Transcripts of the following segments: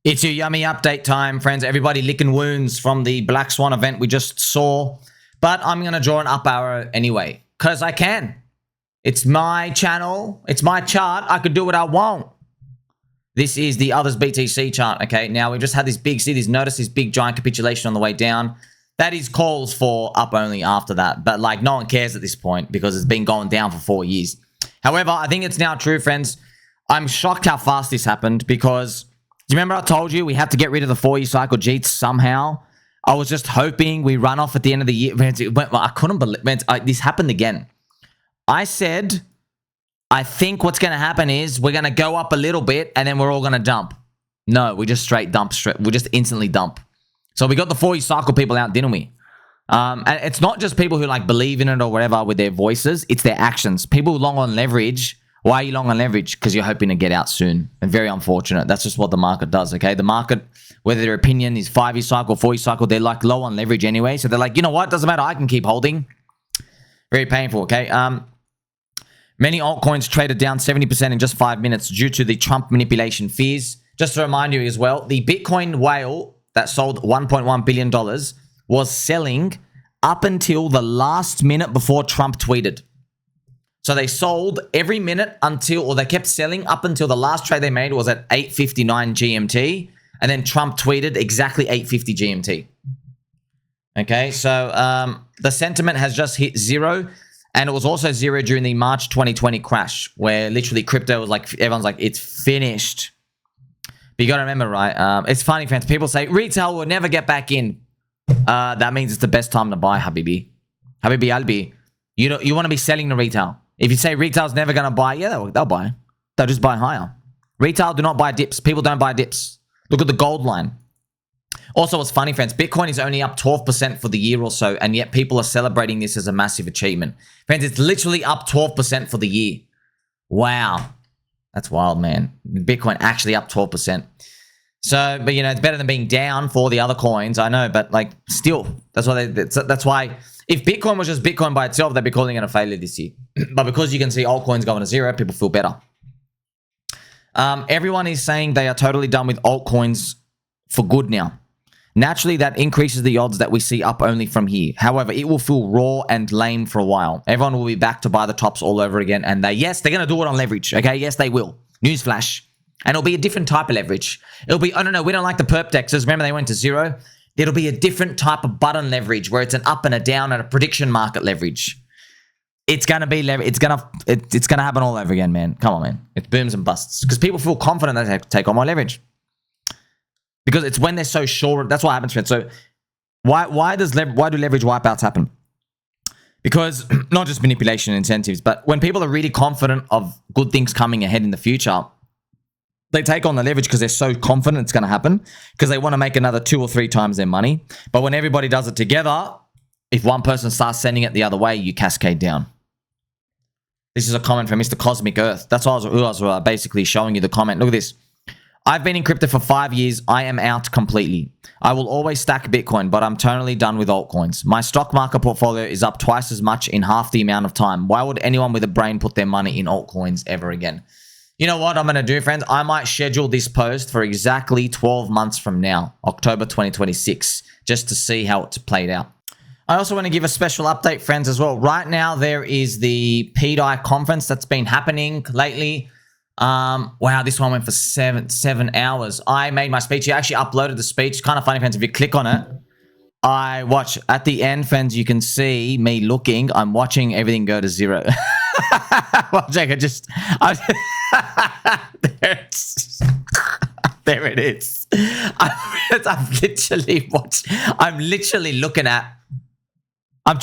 It's your yummy update time, friends. Everybody licking wounds from the Black Swan event we just saw. But I'm going to draw an up arrow anyway, because I can. It's my channel. It's my chart. I could do what I want. This is the others BTC chart, okay? Now, we've just had this big, see this, notice this big giant capitulation on the way down. That is calls for up only after that. But, like, no one cares at this point because it's been going down for 4 years. However, I think it's now true, friends. I'm shocked how fast this happened because... Do you remember I told you we have to get rid of the 4-year cycle Jeets somehow? I was just hoping we run off at the end of the year. I couldn't believe this happened again. I said, I think what's going to happen is we're going to go up a little bit and then we're all going to dump. No, we just straight dump. We just instantly dump. So we got the 4-year cycle people out, didn't we? And it's not just people who like believe in it or whatever with their voices. It's their actions. People long on leverage. Why are you long on leverage? Because you're hoping to get out soon. And very unfortunate. That's just what the market does, okay? The market, whether their opinion is 5-year cycle, 4-year cycle, they're like low on leverage anyway. So they're like, you know what? Doesn't matter. I can keep holding. Very painful, okay? Many altcoins traded down 70% in just 5 minutes due to the Trump manipulation fears. Just to remind you as well, the Bitcoin whale that sold $1.1 billion was selling up until the last minute before Trump tweeted. So they sold every minute until, or they kept selling up until the last trade they made was at 8:59 GMT. And then Trump tweeted exactly 8:50 GMT. Okay, so the sentiment has just hit zero. And it was also zero during the March 2020 crash, where literally crypto was like, everyone's like, it's finished. But you got to remember, right? It's funny, friends. People say, retail will never get back in. That means it's the best time to buy, Habibi. Habibi Albi. You want to be selling to retail. If you say retail's never going to buy, yeah, they'll buy. They'll just buy higher. Retail do not buy dips. People don't buy dips. Look at the gold line. Also, what's funny, friends, Bitcoin is only up 12% for the year or so, and yet people are celebrating this as a massive achievement. Friends, it's literally up 12% for the year. Wow. That's wild, man. Bitcoin actually up 12%. So, but, you know, it's better than being down for the other coins, I know, but, like, still, that's why if Bitcoin was just Bitcoin by itself, they'd be calling it a failure this year. But because you can see altcoins going to zero, people feel better. Everyone is saying they are totally done with altcoins for good now. Naturally, that increases the odds that we see up only from here. However, it will feel raw and lame for a while. Everyone will be back to buy the tops all over again. And yes, they're going to do it on leverage. Okay, yes, they will. Newsflash. And it'll be a different type of leverage. It'll be, oh, no, we don't like the perp dexes. Remember, they went to zero. It'll be a different type of button leverage where it's an up and a down and a prediction market leverage. It's going to be it's going to happen all over again, man. Come on, man. It booms and busts because people feel confident that they take on more leverage. Because it's when they're so sure. That's what happens, friends. So why do leverage wipeouts happen? Because not just manipulation and incentives, but when people are really confident of good things coming ahead in the future, they take on the leverage because they're so confident it's going to happen because they want to make another 2 or 3 times their money. But when everybody does it together, if one person starts sending it the other way, you cascade down. This is a comment from Mr. Cosmic Earth. That's why I was basically showing you the comment. Look at this. I've been in crypto for 5 years. I am out completely. I will always stack Bitcoin, but I'm totally done with altcoins. My stock market portfolio is up twice as much in half the amount of time. Why would anyone with a brain put their money in altcoins ever again? You know what I'm going to do, friends? I might schedule this post for exactly 12 months from now, October 2026, just to see how it's played out. I also want to give a special update, friends, as well. Right now, there is the PDI conference that's been happening lately. Wow, this one went for seven hours. I made my speech. I actually uploaded the speech. Kind of funny, friends. If you click on it, I watch at the end, friends. You can see me looking. I'm watching everything go to zero. Well, Jake, there it is. I'm literally looking at. I'm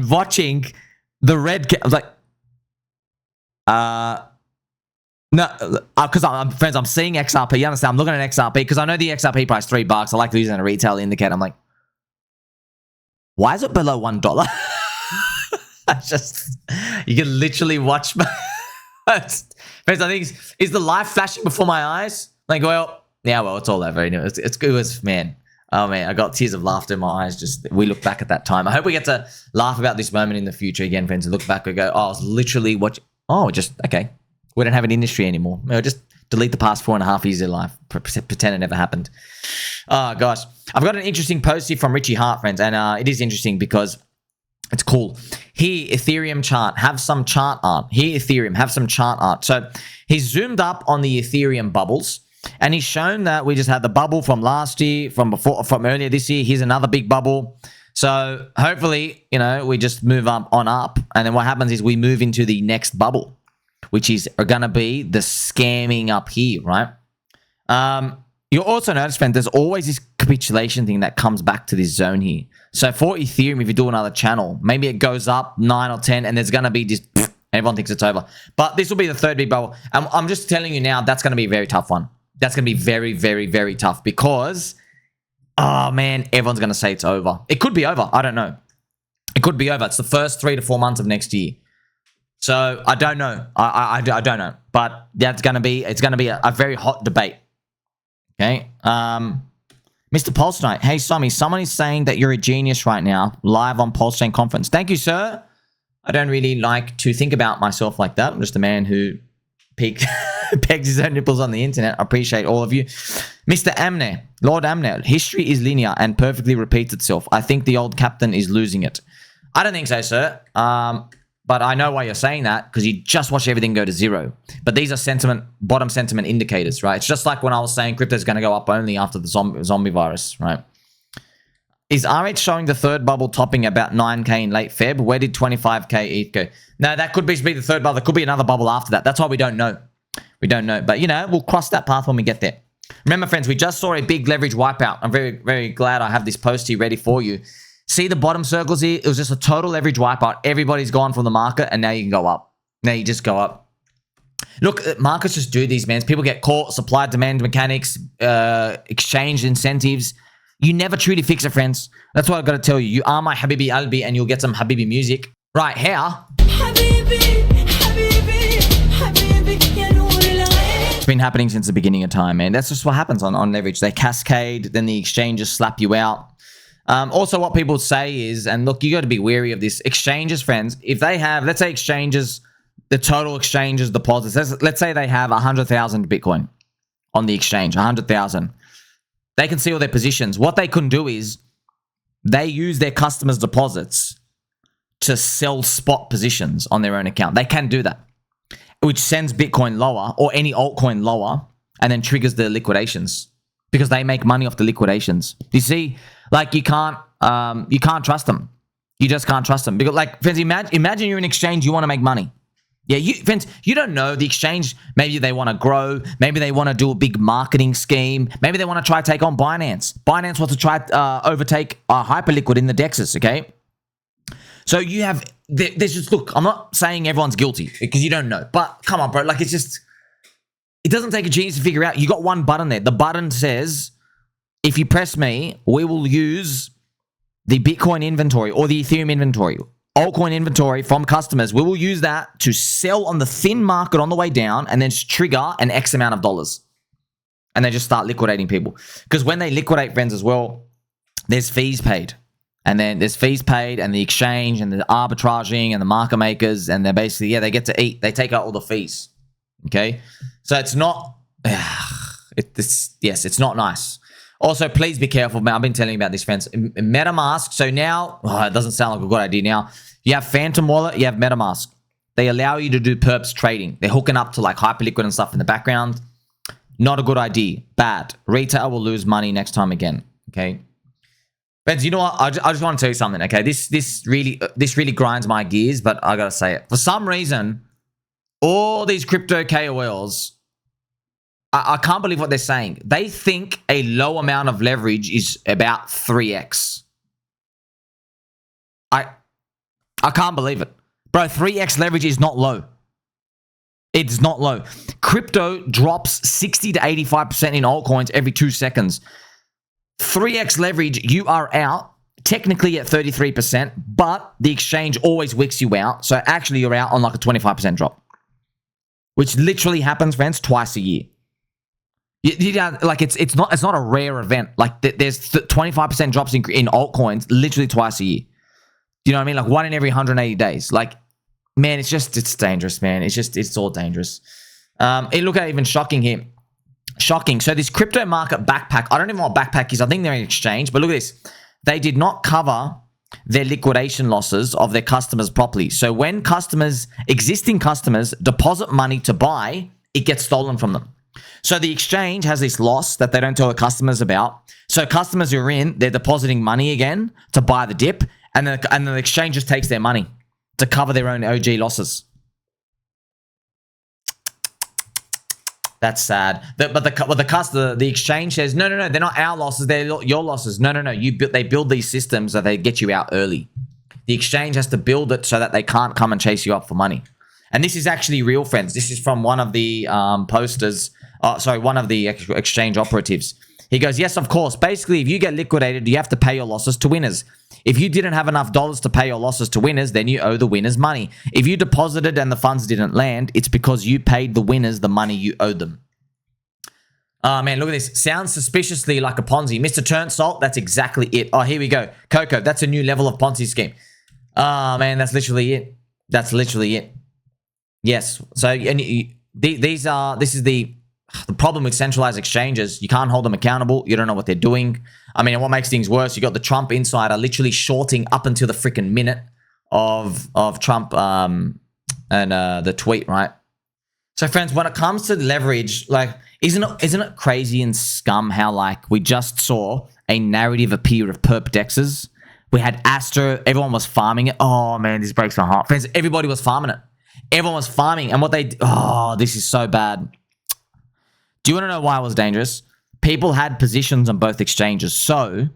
watching the red. I was like, no, because friends, I'm seeing XRP. You understand? I'm looking at XRP because I know the XRP price $3. I like using a retail indicator. I'm like, why is it below $1? You can literally watch my friends. I think is the light flashing before my eyes? Like, well, it's all over. You know, it was, man. Oh man, I got tears of laughter in my eyes. We look back at that time. I hope we get to laugh about this moment in the future again, friends. And look back and go, oh, I was literally watching. Oh, okay. We don't have an industry anymore. Just delete the past 4.5 years of your life. Pretend it never happened. Oh, gosh. I've got an interesting post here from Richie Hart, friends. And it is interesting because it's cool. Here, Ethereum chart. Have some chart art. Here, Ethereum. Have some chart art. So he's zoomed up on the Ethereum bubbles. And he's shown that we just had the bubble from last year, from earlier this year. Here's another big bubble. So hopefully, you know, we just move on up. And then what happens is we move into the next bubble, which is going to be the scamming up here, right? You'll also notice, friends, there's always this capitulation thing that comes back to this zone here. So for Ethereum, if you do another channel, maybe it goes up 9 or 10, and there's going to be this, everyone thinks it's over. But this will be the third big bubble. I'm just telling you now, that's going to be a very tough one. That's going to be very, very, very tough because, oh man, everyone's going to say it's over. It could be over. I don't know. It could be over. It's the first 3 to 4 months of next year. So I don't know. I don't know. But that's going to be, it's going to be a very hot debate. Okay. Mr. Pulse Knight. Hey, Sommy, someone is saying that you're a genius right now, live on Pulse Chain Conference. Thank you, sir. I don't really like to think about myself like that. I'm just a man who pegs his own nipples on the internet. I appreciate all of you. Mr. Amne, Lord Amne, history is linear and perfectly repeats itself. I think the old captain is losing it. I don't think so, sir. But I know why you're saying that because you just watch everything go to zero. But these are bottom sentiment indicators, right? It's just like when I was saying crypto is going to go up only after the zombie virus, right? Is RH showing the third bubble topping about 9K in late Feb? Where did 25K ETH go? No, that could be the third bubble. There could be another bubble after that. That's why we don't know. We don't know. But, you know, we'll cross that path when we get there. Remember, friends, we just saw a big leverage wipeout. I'm very, very glad I have this post here ready for you. See the bottom circles here? It was just a total leverage wipeout. Everybody's gone from the market, and now you can go up. Now you just go up. Look, markets just do these, man. People get caught, supply-demand mechanics, exchange incentives. You never truly fix it, friends. That's what I've got to tell you. You are my Habibi Albi, and you'll get some Habibi music. Right, here. It's been happening since the beginning of time, man. That's just what happens on leverage. They cascade, then the exchanges slap you out. Also, what people say is, and look, you got to be wary of this. Exchanges, friends, if they have, let's say exchanges, the total exchanges deposits, let's say they have 100,000 Bitcoin on the exchange, 100,000. They can see all their positions. What they can do is they use their customers' deposits to sell spot positions on their own account. They can do that, which sends Bitcoin lower or any altcoin lower and then triggers the liquidations because they make money off the liquidations. You see, like you can't trust them. You just can't trust them. Because like, friends, imagine you're in exchange, you want to make money. Yeah, friends, you don't know the exchange. Maybe they want to grow. Maybe they want to do a big marketing scheme. Maybe they want to try to take on Binance. Binance wants to try overtake Hyperliquid in the DEXs, okay? So you have, there's just, look, I'm not saying everyone's guilty because you don't know. But come on, bro, like it's just, it doesn't take a genius to figure out. You got one button there. The button says, if you press me, we will use the Bitcoin inventory or the Ethereum inventory, altcoin inventory from customers. We will use that to sell on the thin market on the way down and then trigger an X amount of dollars. And they just start liquidating people. Because when they liquidate, friends, as well, there's fees paid. And then there's fees paid and the exchange and the arbitraging and the market makers. And they're basically, yeah, they get to eat. They take out all the fees. Okay? So it's not, it's not nice. Also, please be careful, man. I've been telling you about this, friends. MetaMask. So now, it doesn't sound like a good idea now. You have Phantom Wallet, you have MetaMask. They allow you to do perps trading. They're hooking up to like Hyperliquid and stuff in the background. Not a good idea. Bad. Retail will lose money next time again. Okay. Friends, you know what? I just want to tell you something. Okay. This really grinds my gears, but I gotta say it. For some reason, all these crypto KOLs, I can't believe what they're saying. They think a low amount of leverage is about 3x. I can't believe it. Bro, 3x leverage is not low. It's not low. Crypto drops 60 to 85% in altcoins every 2 seconds. 3x leverage, you are out technically at 33%, but the exchange always wicks you out. So actually you're out on like a 25% drop, which literally happens, friends, twice a year. Like it's not a rare event. Like there's 25% drops in altcoins literally twice a year. You know what I mean? Like 1 in every 180 days. Like, man, it's dangerous, man. It's all dangerous. Look at even shocking here. Shocking. So this crypto market backpack, I don't even know what backpack is. I think they're an exchange, but look at this. They did not cover their liquidation losses of their customers properly. So when existing customers deposit money to buy, it gets stolen from them. So the exchange has this loss that they don't tell the customers about. So customers who are in, they're depositing money again to buy the dip, and then the exchange just takes their money to cover their own OG losses. That's sad. But the exchange says, no, they're not our losses, they're your losses. No. They build these systems so they get you out early. The exchange has to build it so that they can't come and chase you up for money. And this is actually real, friends. This is from one of the posters. One of the exchange operatives. He goes, yes, of course. Basically, if you get liquidated, you have to pay your losses to winners. If you didn't have enough dollars to pay your losses to winners, then you owe the winners money. If you deposited and the funds didn't land, it's because you paid the winners the money you owed them. Oh, man, look at this. Sounds suspiciously like a Ponzi. Mr. Turnsalt, that's exactly it. Oh, here we go. Coco, that's a new level of Ponzi scheme. Oh, man, that's literally it. That's literally it. Yes. So, and this is the problem with centralized exchanges. You can't hold them accountable. You don't know what they're doing. I mean, what makes things worse, you got the Trump insider literally shorting up until the freaking minute of Trump and the tweet, right? So, friends, when it comes to leverage, like, isn't it crazy and scum how, like, we just saw a narrative appear of perp dexes? We had Astro, everyone was farming it. Oh, man, this breaks my heart. Friends, everybody was farming it. Everyone was farming, and this is so bad. Do you want to know why it was dangerous? People had positions on both exchanges. So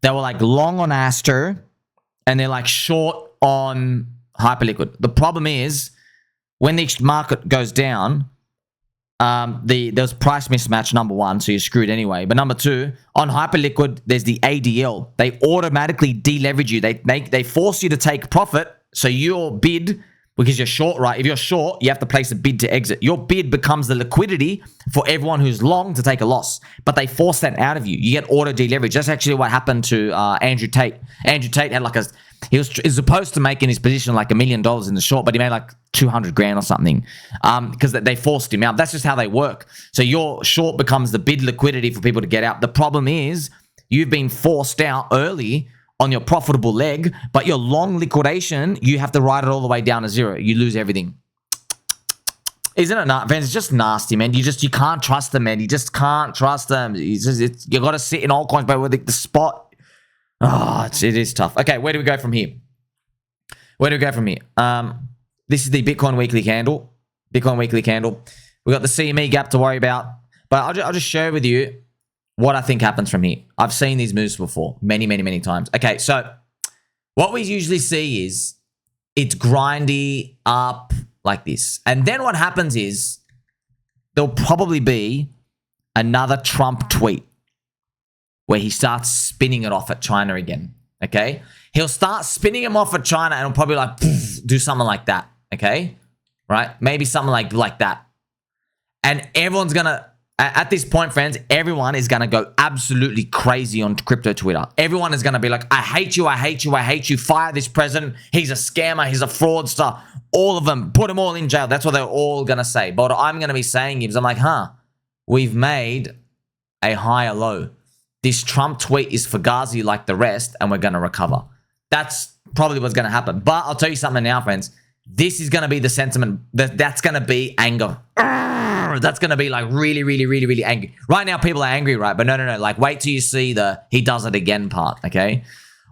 they were like long on Aster and they're like short on Hyperliquid. The problem is when the market goes down, there's price mismatch, number one, so you're screwed anyway. But number two, on Hyperliquid, there's the ADL. They automatically deleverage you. They force you to take profit, so your bid, because you're short, right? If you're short, you have to place a bid to exit. Your bid becomes the liquidity for everyone who's long to take a loss. But they force that out of you. You get auto deleverage. That's actually what happened to Andrew Tate. Andrew Tate had he was supposed to make in his position like $1 million in the short, but he made like 200 grand or something because they forced him out. That's just how they work. So your short becomes the bid liquidity for people to get out. The problem is you've been forced out early on your profitable leg, but your long liquidation, you have to ride it all the way down to zero. You lose everything. Isn't it not, fans? It's just nasty, man. You can't trust them, man. You just can't trust them. You got to sit in altcoins, but with the spot. Oh, it is tough. Okay, where do we go from here? This is the Bitcoin weekly candle. We got the CME gap to worry about, but I'll just share with you what I think happens from here. I've seen these moves before many times. Okay, so what we usually see is it's grindy up like this. And then what happens is there'll probably be another Trump tweet where he starts spinning it off at China again, okay? He'll start spinning him off at China and he'll probably like do something like that, okay? Right? Maybe something like that. And everyone's going to, at this point, friends, everyone is going to go absolutely crazy on crypto Twitter. Everyone is going to be like, I hate you, I hate you, I hate you. Fire this president. He's a scammer. He's a fraudster. All of them. Put them all in jail. That's what they're all going to say. But what I'm going to be saying is I'm like, we've made a higher low. This Trump tweet is fugazi like the rest, and we're going to recover. That's probably what's going to happen. But I'll tell you something now, friends. This is going to be the sentiment. That's going to be anger. That's going to be like really angry. Right now, people are angry, right? But no. Like, wait till you see the he does it again part, okay?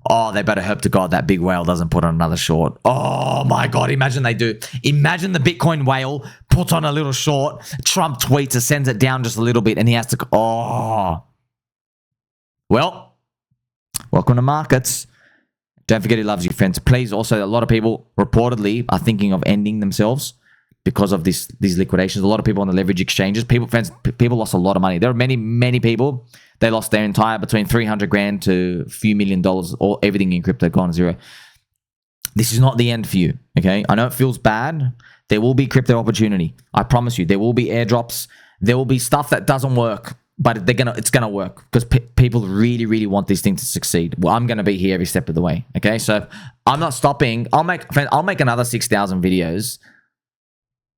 Oh, they better hope to God that big whale doesn't put on another short. Oh, my God. Imagine they do. Imagine the Bitcoin whale puts on a little short. Trump tweets it, sends it down just a little bit, and he has to... Oh. Well, welcome to markets. Don't forget he loves you, friends. Please, also, a lot of people reportedly are thinking of ending themselves because of these liquidations. A lot of people on the leverage exchanges. People lost a lot of money. There are many people. They lost their entire between 300 grand to a few $1 million. All everything in crypto gone to zero. This is not the end for you. Okay, I know it feels bad. There will be crypto opportunity. I promise you. There will be airdrops. There will be stuff that doesn't work, but it's gonna work because people really want this thing to succeed. Well, I'm gonna be here every step of the way. Okay, so I'm not stopping. I'll make another 6,000 videos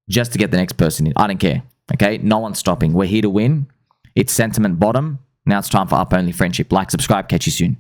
just to get the next person in. I don't care. Okay, no one's stopping. We're here to win. It's sentiment bottom. Now it's time for up only friendship. Like, subscribe, catch you soon.